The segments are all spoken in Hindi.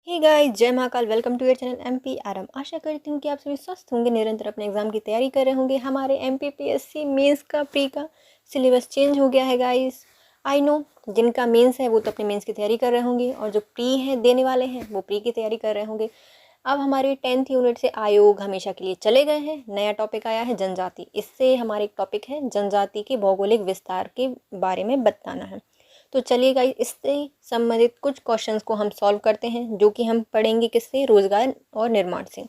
Hey guys, Jai Mahakal. Welcome to your channel MP RM. आशा करती हूँ कि आप सभी स्वस्थ होंगे, निरंतर अपने एग्जाम की तैयारी कर रहे होंगे। हमारे एमपीपीएससी मेंस का प्री का सिलेबस चेंज हो गया है गाइस। आई नो जिनका मेंस है वो तो अपने मेंस की तैयारी कर रहे होंगे, और जो प्री है देने वाले हैं वो प्री की तैयारी कर रहे होंगे। अब हमारे 10th यूनिट से आयोग हमेशा के लिए चले गए हैं। नया टॉपिक आया है जनजाति। इससे हमारे एक टॉपिक है जनजाति के भौगोलिक विस्तार के बारे में बताना है। तो चलिए गाइस, इससे संबंधित कुछ क्वेश्चंस को हम सॉल्व करते हैं, जो कि हम पढ़ेंगे किससे, रोजगार और निर्माण से।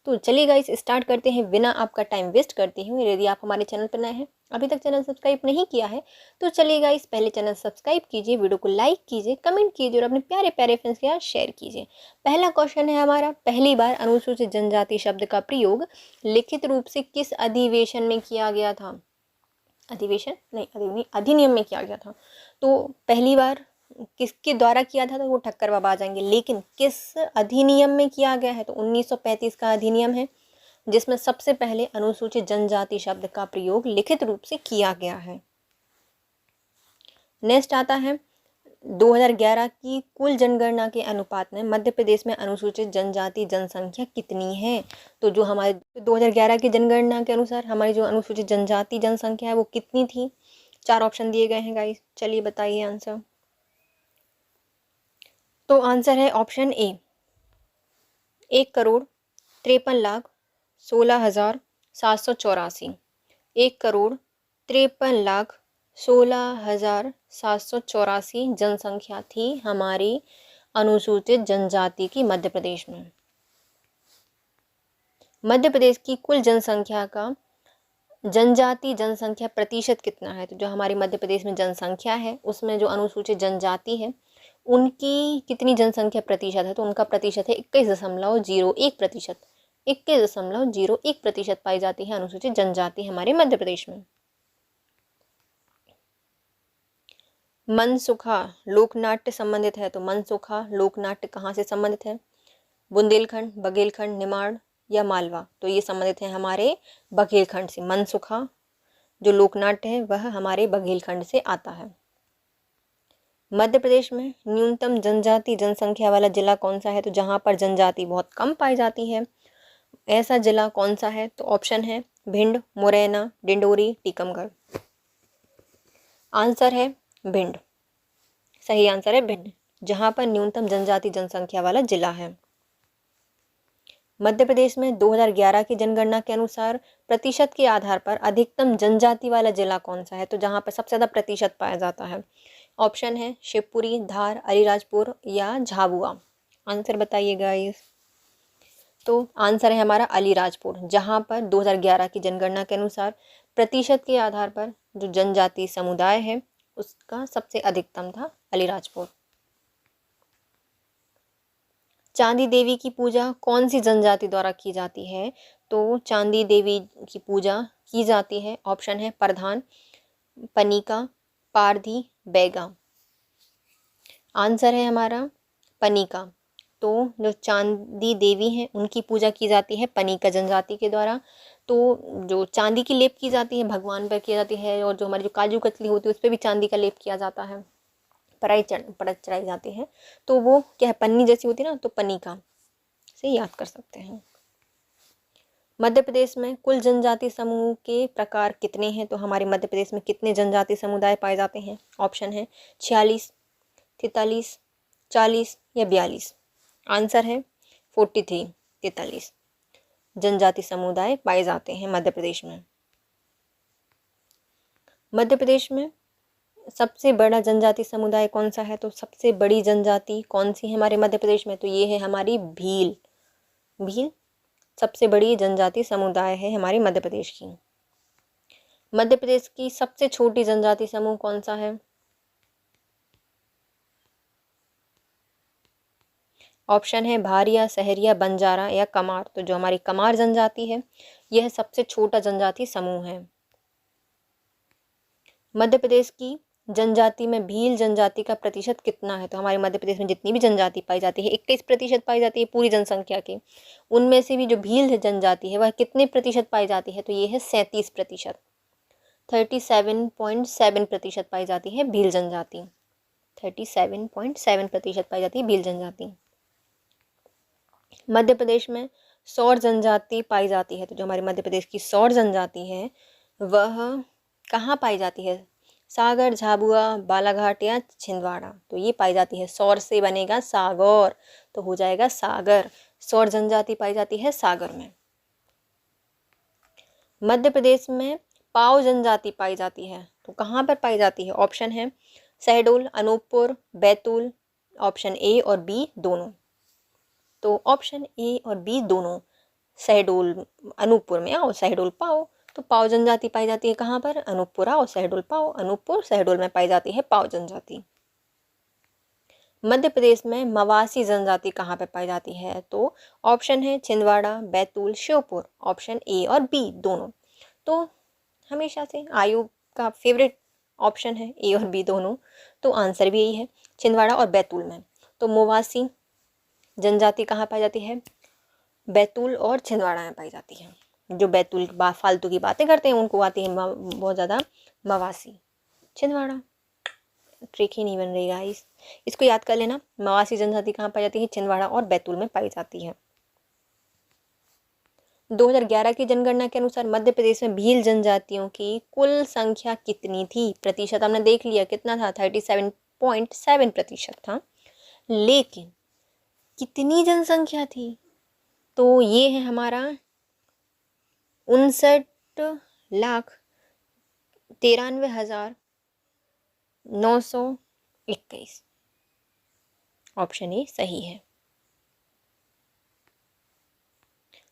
तो चलिए गाइस स्टार्ट करते हैं बिना आपका टाइम वेस्ट करते हुए। यदि आप हमारे चैनल पर नए हैं, अभी तक चैनल सब्सक्राइब नहीं किया है, तो चलिए गाइस पहले चैनल सब्सक्राइब कीजिए, वीडियो को लाइक कीजिए, कमेंट कीजिए और अपने प्यारे प्यारे फ्रेंड्स के साथ शेयर कीजिए। पहला क्वेश्चन है हमारा, पहली बार अनुसूचित जनजाति शब्द का प्रयोग लिखित रूप से किस अधिवेशन में किया गया था? अधिनियम में किया गया था। तो पहली बार किसके द्वारा किया था? तो वो ठक्कर बाबा आ जाएंगे। लेकिन किस अधिनियम में किया गया है? तो 1935 का अधिनियम है, जिसमें सबसे पहले अनुसूचित जनजाति शब्द का प्रयोग लिखित रूप से किया गया है। नेक्स्ट आता है 2011 की कुल जनगणना के अनुपात में मध्य प्रदेश में अनुसूचित जनजाति जनसंख्या कितनी है? तो जो हमारे 2011 की जनगणना के अनुसार हमारी जो अनुसूचित जनजाति जनसंख्या है वो कितनी थी? 4 ऑप्शन दिए गए हैं गाइस, चलिए बताइए आंसर। तो आंसर है ऑप्शन ए, 1,53,16,784। 1,53,16,784 जनसंख्या थी हमारी अनुसूचित जनजाति की मध्य प्रदेश में। मध्य प्रदेश की कुल जनसंख्या का जनजाति जनसंख्या प्रतिशत कितना है? तो जो हमारी मध्य प्रदेश में जनसंख्या है उसमें जो अनुसूचित जनजाति है उनकी कितनी जनसंख्या प्रतिशत है? तो उनका प्रतिशत है 21.01%। 21.01% पाई जाती है अनुसूचित जनजाति हमारे मध्य प्रदेश में। मनसुखा लोकनाट्य संबंधित है, तो मनसुखा लोकनाट्य कहाँ से संबंधित है? बुंदेलखंड, बघेलखंड, निमाड़ या मालवा? तो ये संबंधित है हमारे बघेलखंड से। मनसुखा जो लोकनाट्य है वह हमारे बघेलखंड से आता है। मध्य प्रदेश में न्यूनतम जनजाति जनसंख्या वाला जिला कौन सा है? तो जहाँ पर जनजाति बहुत कम पाई जाती है ऐसा जिला कौन सा है? तो ऑप्शन है भिंड, मुरैना, डिंडोरी, टीकमगढ़। आंसर है भिंड। सही आंसर है भिंड, जहाँ पर न्यूनतम जनजाति जनसंख्या वाला जिला है। मध्य प्रदेश में 2011 की जनगणना के अनुसार प्रतिशत के आधार पर अधिकतम जनजाति वाला जिला कौन सा है? तो जहाँ पर सबसे ज़्यादा प्रतिशत पाया जाता है। ऑप्शन है शिवपुरी, धार, अलीराजपुर या झाबुआ। आंसर बताइएगा ये। तो आंसर है हमारा अलीराजपुर, जहाँ पर 2011 की जनगणना के अनुसार प्रतिशत के आधार पर जो जनजाति समुदाय है उसका सबसे अधिकतम था अलीराजपुर। चांदी देवी की पूजा कौन सी जनजाति द्वारा की जाती है? तो चांदी देवी की पूजा की जाती है, ऑप्शन है प्रधान, पनिका, पारधी, बैगा। आंसर है हमारा पनिका। तो जो चांदी देवी हैं उनकी पूजा की जाती है पनिका जनजाति के द्वारा। तो जो चांदी की लेप की जाती है भगवान पर की जाती है, और जो हमारी जो काजू कतली होती है उस पर भी चांदी का लेप किया जाता है, परत चढ़ाई जाती है। तो वो क्या है, पन्नी जैसी होती है ना, तो पनिका से याद कर सकते हैं। मध्य प्रदेश में कुल जनजाति समूह के प्रकार कितने हैं? तो हमारे मध्य प्रदेश में कितने जनजाति समुदाय पाए जाते हैं? ऑप्शन है 46, 43, 40 या 42। आंसर है 43, 43 जनजाति समुदाय पाए जाते हैं मध्य प्रदेश में। मध्य प्रदेश में सबसे बड़ा जनजाति समुदाय कौन सा है? तो सबसे बड़ी जनजाति कौन सी है हमारे मध्य प्रदेश में? तो ये है हमारी भील। भील सबसे बड़ी जनजाति समुदाय है हमारे मध्य प्रदेश की। मध्य प्रदेश की सबसे छोटी जनजाति समूह कौन सा है? ऑप्शन है भारिया, सहरिया, बंजारा या कमार। तो जो हमारी कमार जनजाति है यह सबसे छोटा जनजाति समूह है। मध्य प्रदेश की जनजाति में भील जनजाति का प्रतिशत कितना है? तो हमारे मध्य प्रदेश में जितनी भी जनजाति पाई जाती है 21% पाई जाती है पूरी जनसंख्या की। उनमें से भी जो भील जनजाति है वह कितने प्रतिशत पाई जाती है? तो ये है 37%। 37.7% पाई जाती है भील जनजाति। 37.7% पाई जाती है भील जनजाति। मध्य प्रदेश में सौर जनजाति पाई जाती है, तो जो हमारे मध्य प्रदेश की सौर जनजाति है वह कहाँ पाई जाती है? सागर, झाबुआ, बालाघाट या छिंदवाड़ा। तो ये पाई जाती है, सौर से बनेगा सागौर, तो हो जाएगा सागर। सौर जनजाति पाई जाती है सागर में। मध्य प्रदेश में पाव जनजाति पाई जाती है, तो कहाँ पर पाई जाती है? ऑप्शन है शहडोल, अनूपपुर, बैतूल, ऑप्शन ए और बी दोनों। तो ऑप्शन ए और बी दोनों, शहडोल अनूपपुर में आओ, शहडोल पाओ। तो पाव जनजाति पाई जाती है कहाँ पर? अनूपपुर आओ, शहडोल पाओ। अनूपपुर, शहडोल में पाई जाती है पाव जनजाति। मध्य प्रदेश में मवासी जनजाति कहाँ पे पाई जाती है? तो ऑप्शन है छिंदवाड़ा, बैतूल, श्योपुर, ऑप्शन ए और बी दोनों। तो हमेशा से आयोग का फेवरेट ऑप्शन है ए और बी दोनों, तो आंसर भी यही है, छिंदवाड़ा और बैतूल में। तो मवासी जनजाति कहाँ पाई जाती है? बैतूल और छिंदवाड़ा में पाई जाती है। जो बैतूल फालतू की बातें करते हैं उनको आती है बहुत ज़्यादा मवासी। छिंदवाड़ा ट्रिक ही नहीं बन रही गाइस, इसको याद कर लेना। मवासी जनजाति कहाँ पाई जाती है? छिंदवाड़ा और बैतूल में पाई जाती है। 2011 की जनगणना के अनुसार मध्य प्रदेश में भील जनजातियों की कुल संख्या कितनी थी? प्रतिशत हमने देख लिया कितना था, 37.7% था। लेकिन कितनी जनसंख्या थी? तो ये है हमारा 59,93,921। ऑप्शन ए सही है।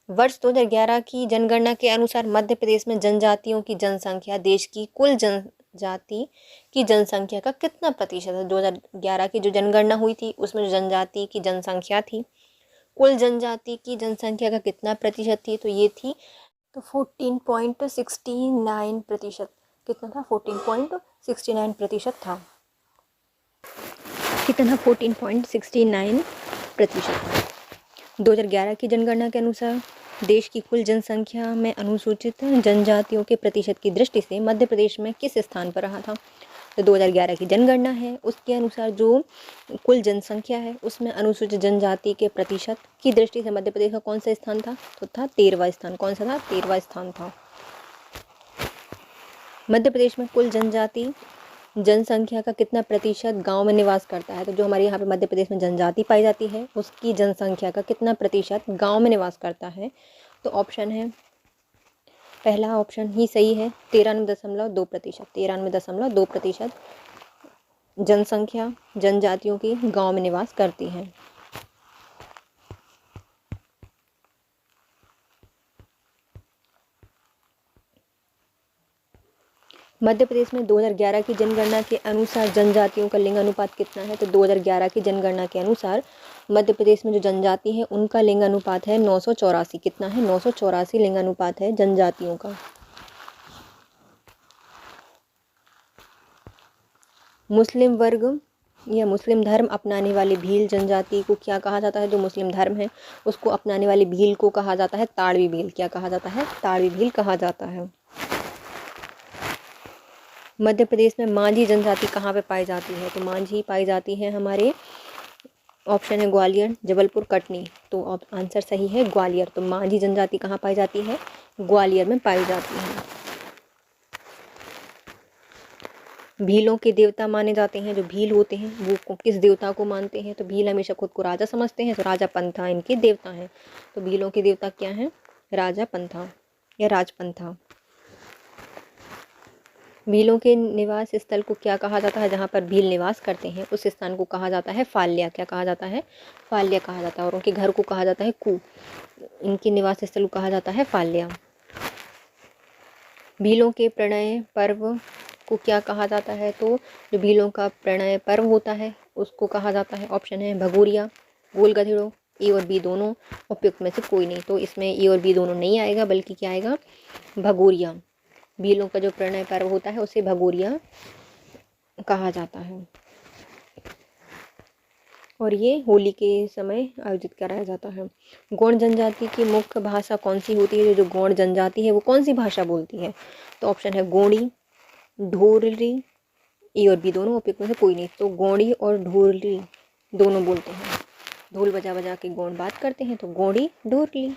वर्ष 2011 की जनगणना के अनुसार मध्य प्रदेश में जनजातियों की जनसंख्या देश की कुल जनजाति की जनसंख्या का कितना प्रतिशत है? 2011 की जो जनगणना हुई थी उसमें जो जनजाति की जनसंख्या थी, कुल जनजाति की जनसंख्या का कितना प्रतिशत थी? तो ये थी तो 14.69%। कितना था? 14.69% था। कितना? 14.69% था। 2011 की जनगणना के अनुसार देश की कुल जनसंख्या में अनुसूचित जनजातियों के प्रतिशत की दृष्टि से मध्य प्रदेश में किस स्थान पर रहा था? तो 2011 की जनगणना है, उसके अनुसार जो कुल जनसंख्या है उसमें अनुसूचित जनजाति के प्रतिशत की दृष्टि से मध्य प्रदेश का कौन सा स्थान था? तो था 13वां स्थान। कौन सा था? 13वां स्थान था। मध्य प्रदेश में कुल जनजाति जनसंख्या का कितना प्रतिशत गांव में निवास करता है? तो जो हमारे यहाँ पे मध्य प्रदेश में जनजाति पाई जाती है उसकी जनसंख्या का कितना प्रतिशत गांव में निवास करता है? तो ऑप्शन है, पहला ऑप्शन ही सही है, 93.2%। 93.2% जनसंख्या जनजातियों की गांव में निवास करती है। मध्य प्रदेश में 2011 की जनगणना के अनुसार जनजातियों का लिंग अनुपात कितना है? तो 2011 की जनगणना के अनुसार मध्य प्रदेश में जो जनजाति है उनका लिंग अनुपात है 984। कितना है? 984 लिंग अनुपात है जनजातियों का। मुस्लिम वर्ग या मुस्लिम धर्म अपनाने वाली भील जनजाति को क्या कहा जाता है? जो मुस्लिम धर्म है उसको अपनाने वाली भील को कहा जाता है ताड़वी भील। क्या कहा जाता है? ताड़वी भील कहा जाता है। मध्य प्रदेश में मांझी जनजाति कहाँ पे पाई जाती है? तो मांझी पाई जाती है हमारे, ऑप्शन है ग्वालियर, जबलपुर, कटनी। तो आंसर सही है ग्वालियर। तो मांझी जनजाति कहाँ पाई जाती है? ग्वालियर में पाई जाती है। भीलों के देवता माने जाते हैं, जो भील होते हैं वो किस देवता को मानते हैं? तो भील हमेशा खुद को राजा समझते हैं, तो राजा पंथा इनके देवता हैं। तो भीलों के देवता क्या हैं? राजा पंथा या राजपंथा। भीलों के निवास स्थल को क्या कहा जाता है? जहाँ पर भील निवास करते हैं उस स्थान को कहा जाता है फाल्या। क्या कहा जाता है? फाल्या कहा जाता है। और उनके घर को कहा जाता है कू। इनके निवास स्थल को कहा जाता है फाल्या। भीलों के प्रणय पर्व को क्या कहा जाता है? तो जो भीलों का प्रणय पर्व होता है उसको कहा जाता है, ऑप्शन है भगोरिया, गोल गधेड़ो, ए और बी दोनों, उपयुक्त में से कोई नहीं। तो इसमें ए और बी दोनों नहीं आएगा, बल्कि क्या आएगा? भगोरिया। भीलों का जो प्रणय पर्व होता है उसे भगोरिया कहा जाता है और ये होली के समय आयोजित कराया जाता है। गौड़ जनजाति की मुख्य भाषा कौन सी होती है? जो गौड़ जनजाति है वो कौन सी भाषा बोलती है? तो ऑप्शन है गोंडी, ढोरली, ए और बी दोनों, उपयुक्त में से कोई नहीं। तो गोंडी और ढोरली दोनों बोलते हैं। ढोल बजा बजा के गौड़ बात करते हैं, तो गौड़ी ढोरली।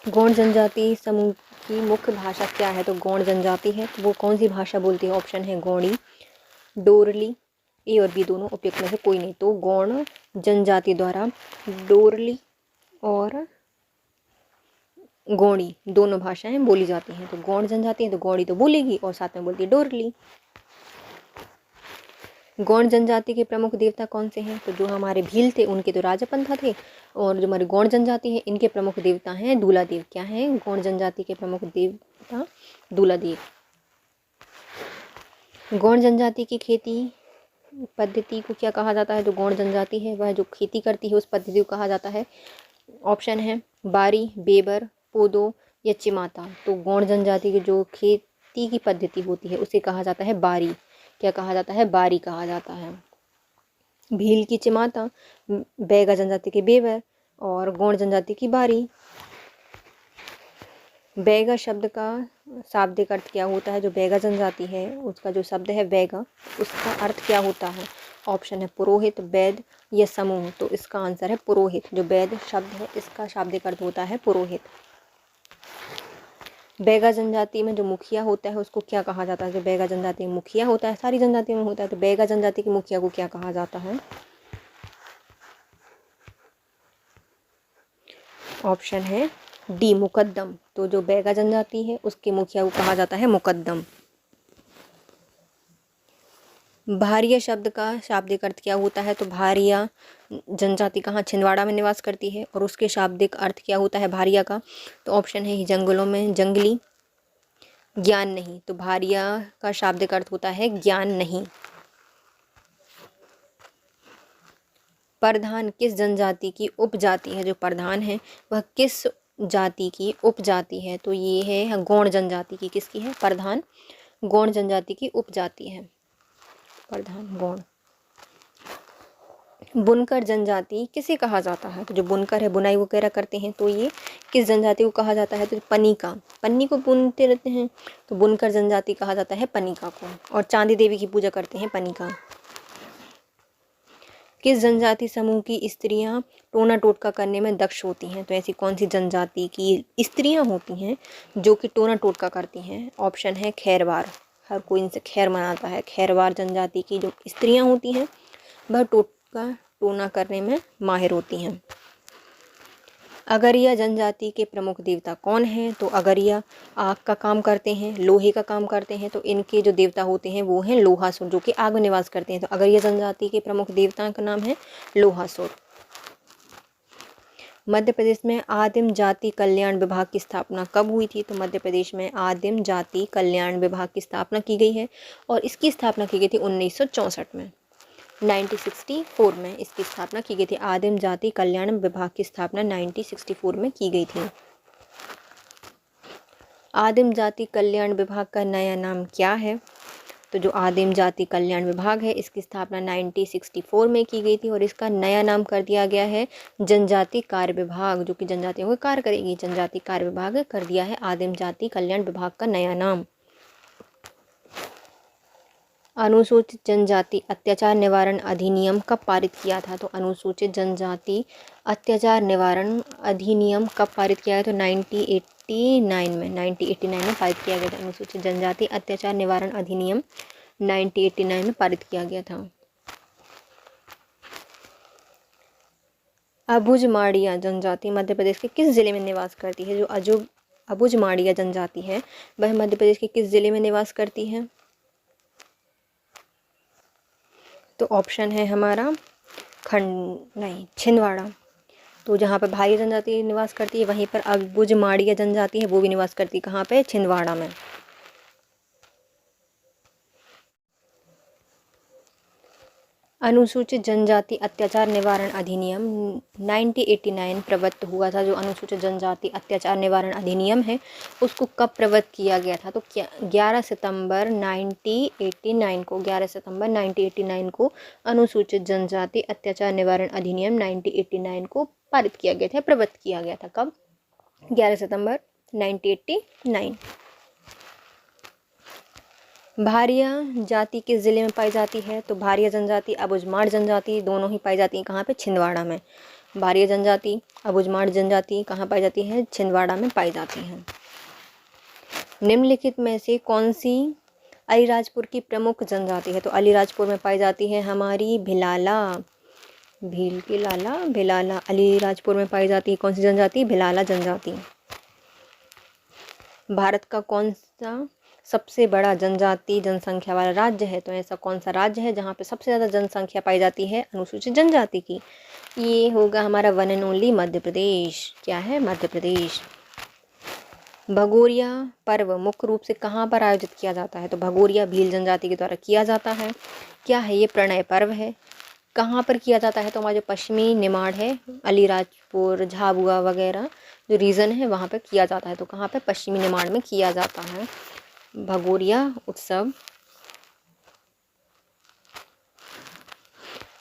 गौड़ जनजाति समूह की मुख्य भाषा क्या है? तो गौड़ जनजाति है तो वो कौन सी भाषा बोलती है? ऑप्शन है गौड़ी, डोरली। ए और बी दोनों उपयुक्त में से कोई नहीं। तो गौड़ जनजाति द्वारा डोरली और गौड़ी दोनों भाषाएं बोली जाती हैं। तो गौड़ जनजाति है तो गौड़ी तो बोलेगी और साथ में बोलती है डोरली। गौड़ जनजाति के प्रमुख देवता कौन से हैं? तो जो हमारे भील थे उनके तो राजापंथा थे, और जो हमारे गौड़ जनजाति है इनके प्रमुख देवता हैं दूलादेव। क्या हैं गौड़ जनजाति के प्रमुख देवता? दूलादेव। गौड़ जनजाति की खेती पद्धति को क्या कहा जाता है? जो गौड़ जनजाति है वह जो खेती करती है उस पद्धति को कहा जाता है। ऑप्शन है बारी, बेबर, पोदो या चिमाता। तो गौड़ जनजाति की जो खेती की पद्धति होती है उसे कहा जाता है बारी। क्या कहा जाता है? बारी कहा जाता है। भील की चिमाता, बैगा जनजाति के बेबर और गौड़ जनजाति की बारी। बैगा शब्द का शाब्दिक अर्थ क्या होता है? जो बैगा जनजाति है उसका जो शब्द है बैगा, उसका अर्थ क्या होता है? ऑप्शन है पुरोहित, वैद या समूह। तो इसका आंसर है पुरोहित। जो वैद शब्द है इसका शाब्दिक अर्थ होता है पुरोहित। बैगा जनजाति में जो मुखिया होता है उसको क्या कहा जाता है? जो बैगा जनजाति में मुखिया होता है, सारी जनजातियों में होता है, तो बैगा जनजाति के मुखिया को क्या कहा जाता है? ऑप्शन है डी, मुकद्दम। तो जो बैगा जनजाति है उसके मुखिया को कहा जाता है मुकद्दम। भारिया शब्द का शाब्दिक अर्थ क्या होता है? तो भारिया जनजाति कहाँ? छिंदवाड़ा में निवास करती है, और उसके शाब्दिक अर्थ क्या होता है भारिया का? तो ऑप्शन है जंगलों में जंगली, ज्ञान नहीं। तो भारिया का शाब्दिक अर्थ होता है ज्ञान नहीं। प्रधान किस जनजाति की उपजाति है? जो प्रधान है वह किस जाति की उपजाति है? तो ये है गौड़ जनजाति की। किसकी है? प्रधान गौड़ जनजाति की उपजाति है। प्रधान गौड़। बुनकर जनजाति किसे कहा जाता है? तो जो बुनकर है बुनाई वगैरह करते हैं तो ये किस जनजाति को कहा जाता है? तो पन्निका, पन्नी को बुनते रहते हैं तो बुनकर जनजाति कहा जाता है पन्निका को। और चांदी देवी की पूजा करते हैं पन्निका। किस जनजाति समूह की स्त्रियां टोना टोटका करने में दक्ष होती हैं? तो ऐसी कौन सी जनजाति की स्त्रियां होती हैं जो कि टोना टोटका करती हैं? ऑप्शन है खैरवार। हर कोई इनसे खैर मनाता है। खैरवार जनजाति की जो स्त्रियां होती हैं वह टोना करने में माहिर होती हैं। अगरिया जनजाति के प्रमुख देवता कौन हैं? तो अगरिया आग का काम करते हैं, लोहे का काम करते हैं, तो इनके जो देवता होते हैं वो हैं लोहासुर, जो कि आग में निवास करते हैं। तो अगरिया जनजाति के प्रमुख देवता का नाम है लोहासुर। मध्य प्रदेश में आदिम जाति कल्याण विभाग की स्थापना कब हुई थी? तो मध्य प्रदेश में आदिम जाति कल्याण विभाग की स्थापना की गई है, और इसकी स्थापना की गई थी 1964 में। 1964 में इसकी स्थापना की गई थी। आदिम जाति कल्याण विभाग की स्थापना 1964 में की गई थी। आदिम जाति कल्याण विभाग का नया नाम क्या है? तो जो आदिम जाति कल्याण विभाग है इसकी स्थापना 1964 में की गई थी, और इसका नया नाम कर दिया गया है जनजाति कार्य विभाग, जो कि जनजातियों का कार्य करेगी। जनजाति कार्य विभाग कर दिया है आदिम जाति कल्याण विभाग का नया नाम। अनुसूचित जनजाति अत्याचार निवारण अधिनियम कब पारित किया था? तो अनुसूचित जनजाति अत्याचार निवारण अधिनियम कब पारित किया गया? तो 1989 में पारित किया गया था। अनुसूचित जनजाति अत्याचार निवारण अधिनियम 1989 में पारित किया गया था। अबुझ माड़िया जनजाति मध्य प्रदेश के किस जिले में निवास करती है? जो अबुझ माड़िया जनजाति है वह मध्य प्रदेश के किस जिले में निवास करती है? तो ऑप्शन है हमारा छिंदवाड़ा। तो जहाँ पर भाई जनजाति निवास करती है वहीं पर अबुझ माड़िया जनजाति है वो भी निवास करती है। कहाँ पे? छिंदवाड़ा में। अनुसूचित जनजाति अत्याचार निवारण अधिनियम 1989 प्रवृत्त हुआ था। जो अनुसूचित जनजाति अत्याचार निवारण अधिनियम है उसको कब प्रवृत्त किया गया था? तो 11 सितंबर 1989 को अनुसूचित जनजाति अत्याचार निवारण अधिनियम 1989 को पारित किया गया था, प्रवृत्त किया गया था। कब? 11 सितंबर 1989। भारिया जाति किस ज़िले में पाई जाती है? तो भारिया जनजाति, अबुझमाड़ जनजाति दोनों ही पाई जाती हैं कहाँ पे? छिंदवाड़ा में। भारिया जनजाति, अबुझमाड़ जनजाति कहाँ पाई जाती है? छिंदवाड़ा में पाई जाती हैं। निम्नलिखित में से कौन सी अलीराजपुर की प्रमुख जनजाति है? तो अलीराजपुर में पाई जाती है हमारी भिलाला, भील के लाला भिलाला अलीराजपुर में पाई जाती है कौन सी जनजाति? भिलाला जनजाति। भारत का कौन सा सबसे बड़ा जनजाति जनसंख्या वाला राज्य है? तो ऐसा कौन सा राज्य है जहाँ पे सबसे ज़्यादा जनसंख्या पाई जाती है अनुसूचित जनजाति की? ये होगा हमारा one and only Madhya Pradesh. क्या है? मध्य प्रदेश। भगोरिया पर्व मुख्य रूप से कहाँ पर आयोजित किया जाता है? तो भगोरिया भील जनजाति के द्वारा किया जाता है। क्या है? ये प्रणय पर्व है। कहाँ पर किया जाता है? तो हमारा जो पश्चिमी निमाड़ है, अलीराजपुर, झाबुआ वगैरह जो रीजन है वहाँ पे किया जाता है। तो कहाँ पे? पश्चिमी निमाड़ में किया जाता है भगोरिया उत्सव।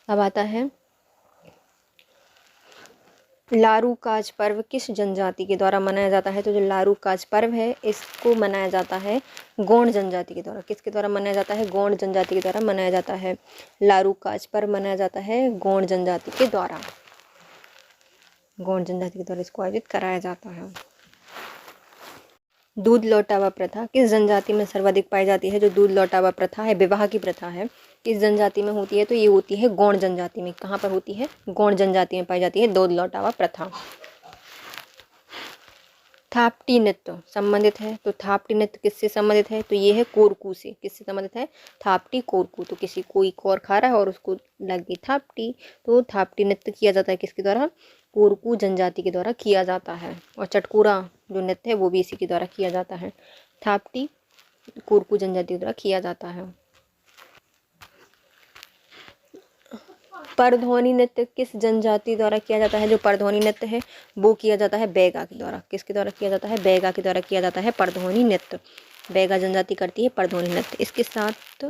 अब आता है लारू काज पर्व किस जनजाति के द्वारा मनाया जाता है? तो जो लारू काज पर्व है इसको मनाया जाता है गोंड जनजाति के द्वारा। किसके द्वारा मनाया जाता है? गोंड जनजाति के द्वारा मनाया जाता है। लारू काज पर्व मनाया जाता है गोंड जनजाति के द्वारा। गोंड जनजाति के द्वारा इसको आयोजित कराया जाता है। दूध लौटावा प्रथा किस जनजाति में सर्वाधिक पाई जाती है? जो दूध लौटावा प्रथा है, विवाह की प्रथा है, किस जनजाति में होती है? तो ये होती है गोंड जनजाति में। कहाँ पर होती है? गोंड जनजाति में पाई जाती है दूध लौटावा प्रथा। थापटी नृत्य संबंधित है, तो थापटी नृत्य किससे संबंधित है? तो ये है कोरकू से। किससे संबंधित है? थापटी कोरकू। तो किसी कोई कोर खा रहा है और उसको लग गई थापटी, तो थापटी नृत्य किया जाता है किसके द्वारा? कोरकू जनजाति के द्वारा किया जाता है। और चटकुरा जो नृत्य है वो भी इसी के द्वारा किया जाता है। थापटी कोरकू जनजाति के द्वारा किया जाता है। परधौनी नृत्य किस जनजाति द्वारा किया जाता है? जो परधौनी नृत्य है वो किया जाता है बैगा के द्वारा। किसके द्वारा किया जाता है? बैगा के द्वारा किया जाता है परधौनी नृत्य। बैगा जनजाति करती है परधौनी नृत्य। इसके साथ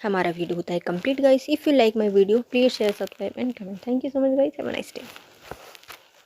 हमारा वीडियो होता है complete guys. If you like my video please share, subscribe and comment. Thank you so much guys, have a nice day.